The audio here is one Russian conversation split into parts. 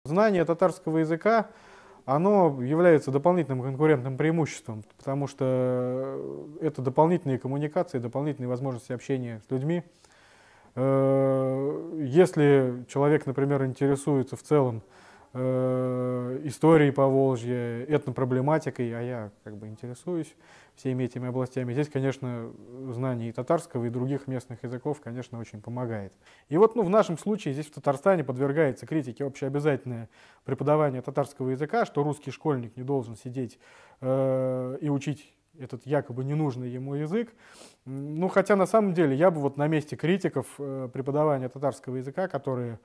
Знание татарского языка, оно является дополнительным конкурентным преимуществом, потому что это дополнительные коммуникации, дополнительные возможности общения с людьми. Если человек, например, интересуется в целом историей Поволжья, этнопроблематикой, а я интересуюсь всеми этими областями, здесь, конечно, знание и татарского, и других местных языков, конечно, очень помогает. И вот в нашем случае здесь в Татарстане подвергается критике общеобязательное преподавание татарского языка, что русский школьник не должен сидеть и учить этот якобы ненужный ему язык. Хотя на самом деле я бы на месте критиков преподавания татарского языка, которые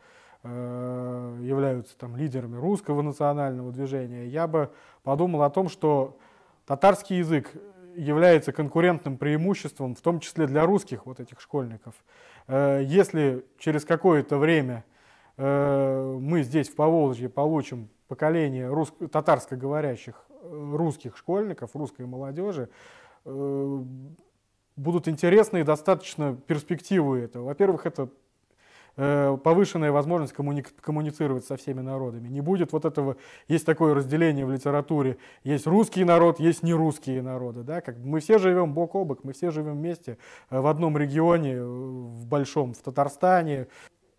являются лидерами русского национального движения, я бы подумал о том, что татарский язык является конкурентным преимуществом, в том числе для русских этих школьников. Если через какое-то время мы здесь в Поволжье получим поколение татарскоговорящих русских школьников, русской молодежи, будут интересны и достаточно перспективы этого. Во-первых, это повышенная возможность коммуницировать со всеми народами. Не будет этого, есть такое разделение в литературе, есть русский народ, есть нерусские народы. Да? Мы все живем бок о бок, мы все живем вместе в одном регионе, в большом, в Татарстане.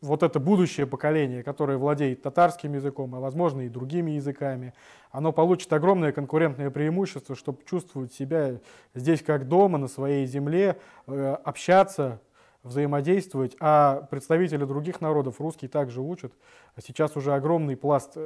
Это будущее поколение, которое владеет татарским языком, а возможно и другими языками, оно получит огромное конкурентное преимущество, чтобы чувствовать себя здесь как дома, на своей земле, общаться, взаимодействовать, а представители других народов русский также учат. Сейчас уже огромный пласт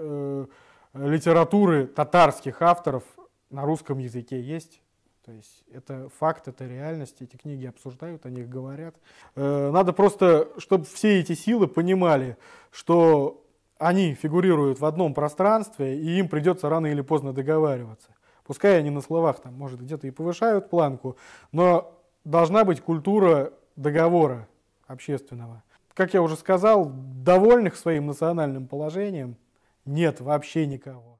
литературы татарских авторов на русском языке есть. То есть это факт, это реальность, эти книги обсуждают, о них говорят. Надо просто, чтобы все эти силы понимали, что они фигурируют в одном пространстве, и им придется рано или поздно договариваться. Пускай они на словах, может, где-то и повышают планку, но должна быть культура договора общественного. Как я уже сказал, довольных своим национальным положением нет вообще никого.